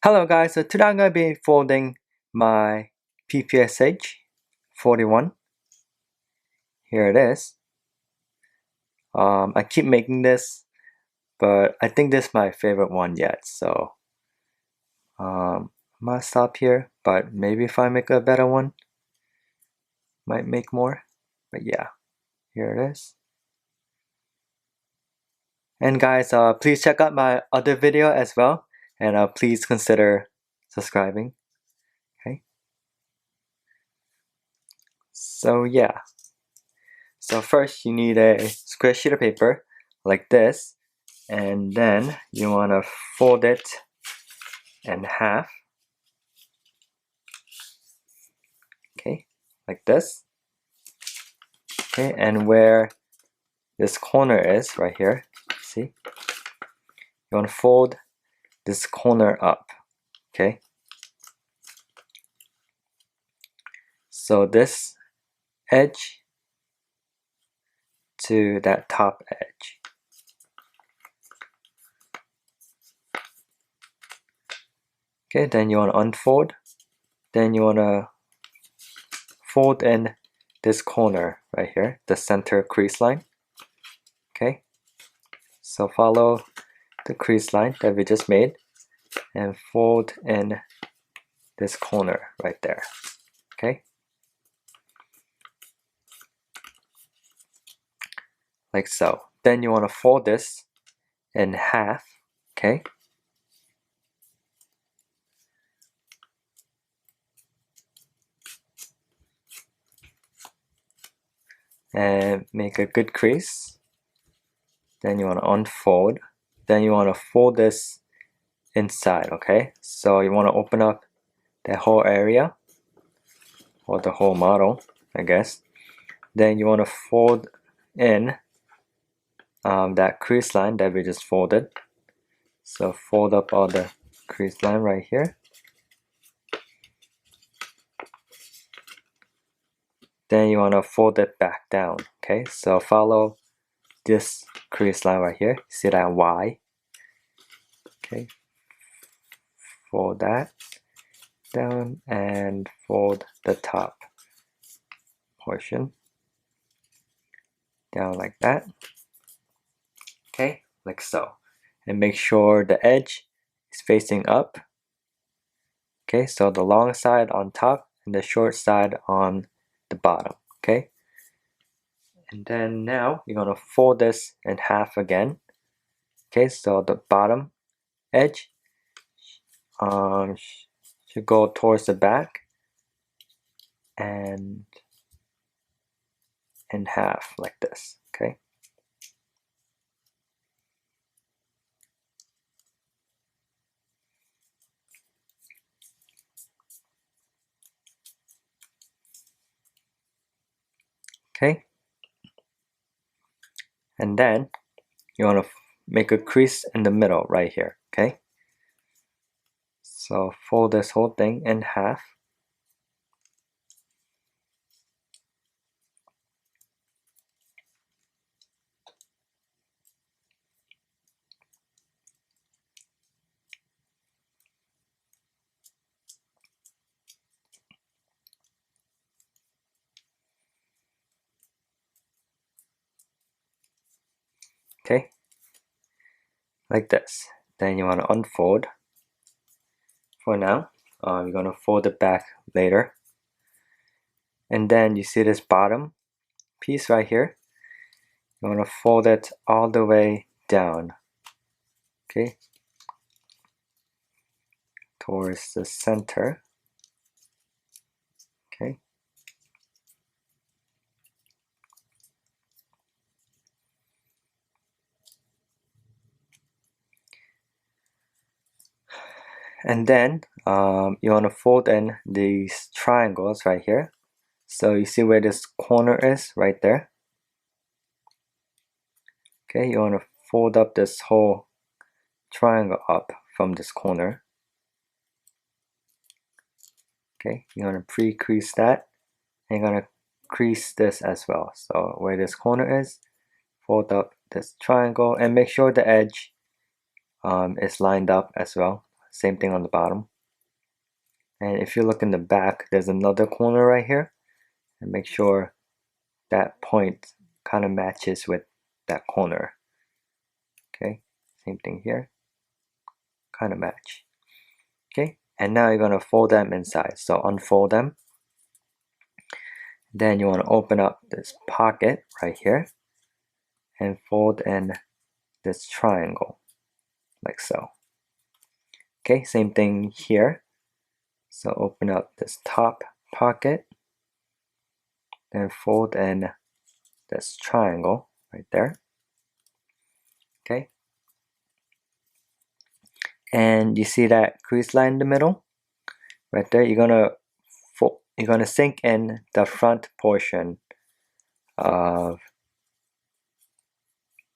Hello guys, so today I'm going to be folding my ppsh41. Here it is. I keep making this, but I think this is my favorite one yet, so I'm going to stop here, but maybe if I make a better one, might make more, but yeah, here it is. And guys, please check out my other video as well, and please consider subscribing, okay? So yeah. So first you need a square sheet of paper like this, and then you want to fold it in half, okay, like this, okay, and where this corner is right here, see, you want to fold this corner up, okay, so this edge to that top edge. Okay, then you want to unfold, then you want to fold in this corner right here, the center crease line, okay, so follow the crease line that we just made and fold in this corner right there, okay, like so. Then you want to fold this in half, okay, and make a good crease. Then you want to unfold, then you want to fold this inside, okay, so you want to open up the whole area or the whole model, I guess. Then you want to fold in that crease line that we just folded, so fold up all the crease line right here. Then you want to fold it back down, okay, so follow this crease line right here, see that Y, okay, fold that down and fold the top portion down like that, okay, like so, and make sure the edge is facing up, okay, so the long side on top and the short side on the bottom, okay, and then now you're going to fold this in half again, okay, so the bottom edge should go towards the back and in half like this, okay. Okay, and then you want to make a crease in the middle right here, okay, so fold this whole thing in half, okay, like this. Then you want to unfold for now. You're going to fold it back later, and then you see this bottom piece right here, you want to fold it all the way down, okay, towards the center, okay, and then you want to fold in these triangles right here, so you see where this corner is right there, okay, you want to fold up this whole triangle up from this corner, okay, you're going to pre-crease that, and you're going to crease this as well, so where this corner is, fold up this triangle and make sure the edge is lined up as well, same thing on the bottom. And if you look in the back, there's another corner right here, and make sure that point kind of matches with that corner. Okay, same thing here, kind of match. Okay, and now you're gonna fold them inside. So unfold them. Then you want to open up this pocket right here and fold in this triangle like so. Okay, same thing here. So open up this top pocket, then fold in this triangle right there. Okay, and you see that crease line in the middle right there? You're gonna sink in the front portion of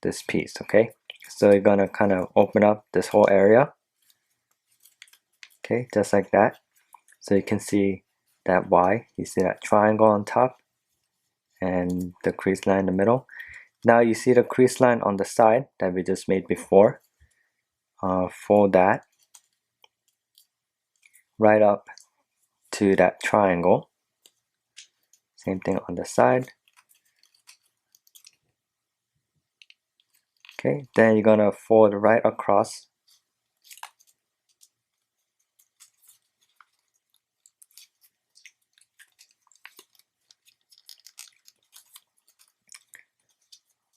this piece. Okay, so you're gonna kind of open up this whole area. Okay, just like that. So you can see that Y. You see that triangle on top and the crease line in the middle. Now you see the crease line on the side that we just made before. Fold that right up to that triangle. Same thing on the side. Okay, then you're gonna fold right across.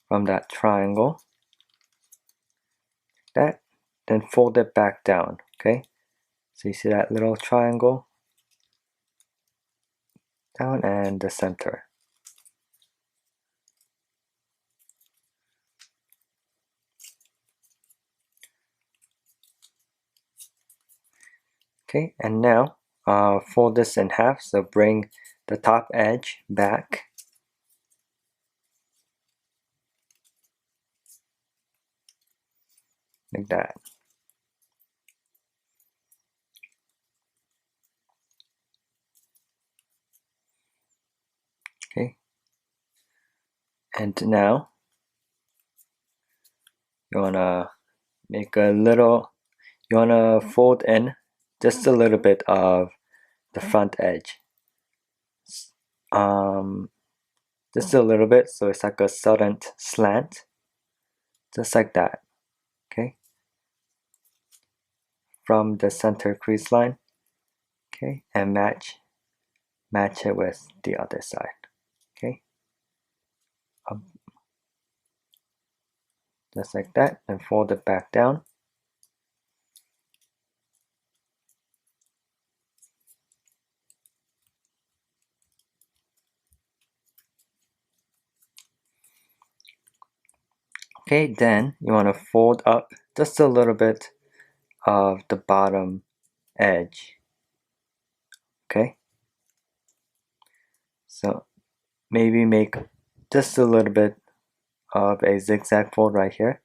From that triangle. That, then fold it back down. Okay, so you see that little triangle down and the center. Okay, and now fold this in half, so bring the top edge back. Like that. Okay, and now you wanna make a little, you wanna fold in just a little bit of the front edge. Just a little bit, so it's like a sudden slant, just like that. Okay, from the center crease line. Okay, and match it with the other side. Okay, just like that, and fold it back down. Okay, then you want to fold up just a little bit of the bottom edge. Okay, so maybe make just a little bit of a zigzag fold right here.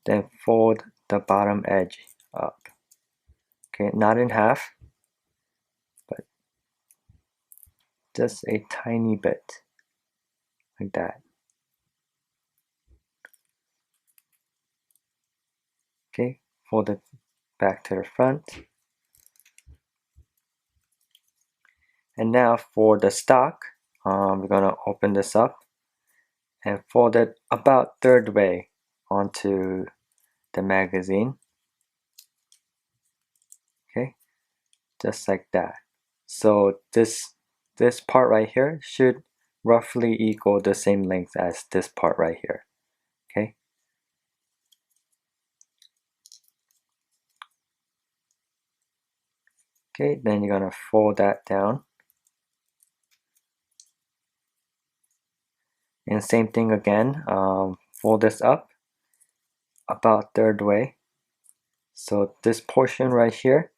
Then fold the bottom edge up. Okay, not in half, but just a tiny bit, like that. Okay, fold it back to the front. And now for the stock, we're gonna open this up and fold it about third way onto the magazine. Okay, just like that. So this part right here should roughly equal the same length as this part right here. Okay. Okay, then you're gonna fold that down. And same thing again, fold this up about third way. So this portion right here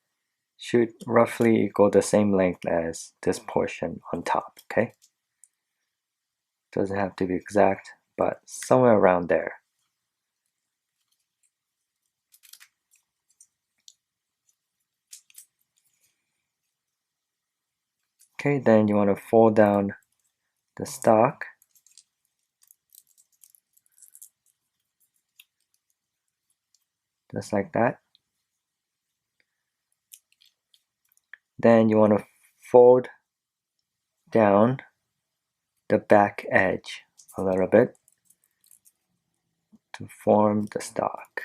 should roughly equal the same length as this portion on top, okay? Doesn't have to be exact, but somewhere around there. Okay, then you want to fold down the stock. just like that. Then you want to fold down the back edge a little bit to form the stock.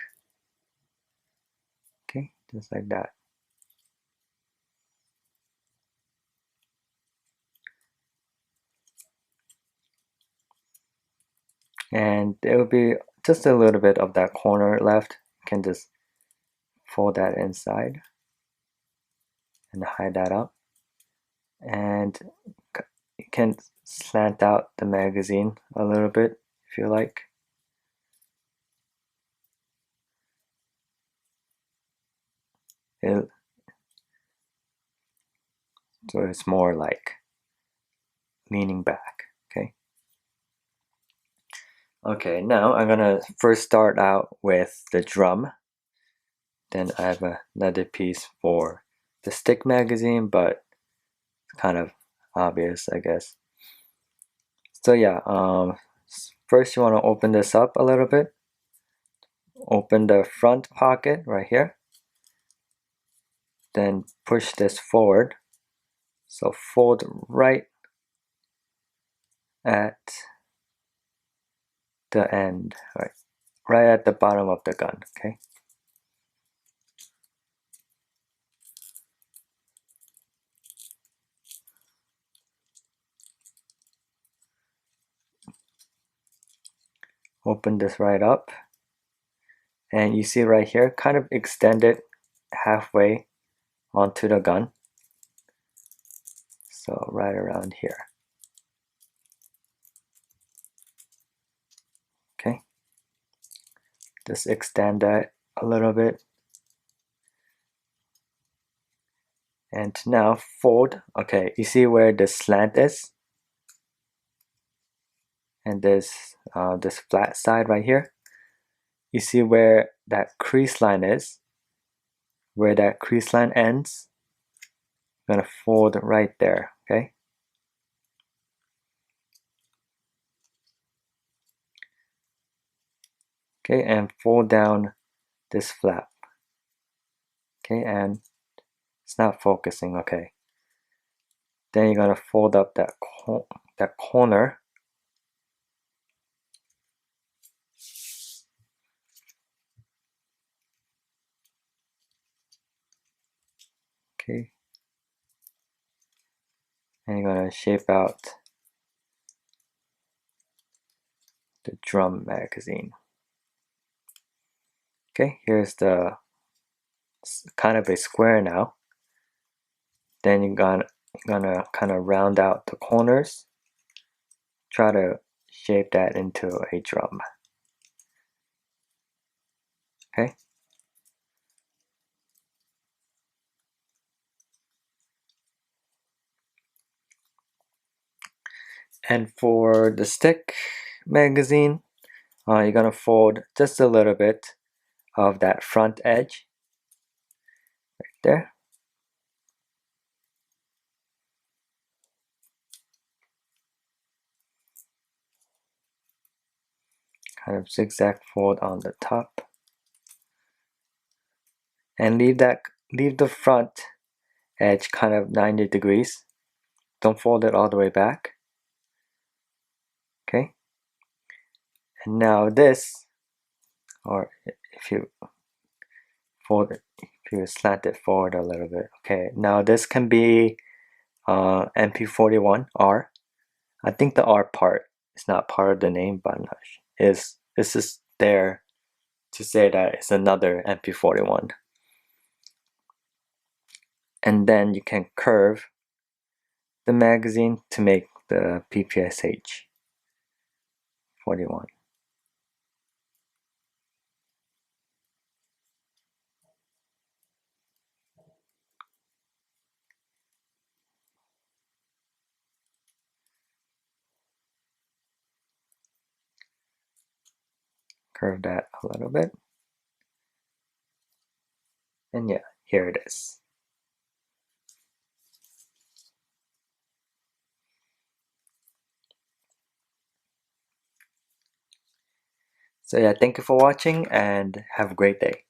Okay, just like that. And there will be just a little bit of that corner left. You can just fold that inside and hide that up. And you can slant out the magazine a little bit if you like. So it's more like leaning back. Okay, now I'm gonna first start out with the drum. Then I have another piece for the stick magazine, but it's kind of obvious, I guess. So yeah, first you want to open this up a little bit. Open the front pocket right here. Then push this forward. So fold right at the end, right at the bottom of the gun, okay? Open this right up. And you see right here, kind of extend it halfway onto the gun. So right around here. Okay. Just extend that a little bit. And now fold. Okay, you see where the slant is? And this flat side right here. You see where that crease line is? Where that crease line ends? I'm gonna fold right there, okay? Okay, and fold down this flap. Okay, and it's not focusing, okay. Then you're gonna fold up that corner. Okay. And you're gonna shape out the drum magazine. Okay, here's the kind of a square now. Then you're gonna kind of round out the corners. Try to shape that into a drum. Okay. And for the stick magazine, you're gonna fold just a little bit of that front edge right there. Kind of zigzag fold on the top. And leave the front edge kind of 90 degrees. Don't fold it all the way back. Okay. And now this, or if you fold it, if you slant it forward a little bit. Okay, now this can be MP41R. I think the R part is not part of the name, but I'm not sure. It's just there to say that it's another MP41. And then you can curve the magazine to make the ppsh41. Curve that a little bit. And yeah, here it is. So yeah, thank you for watching and have a great day.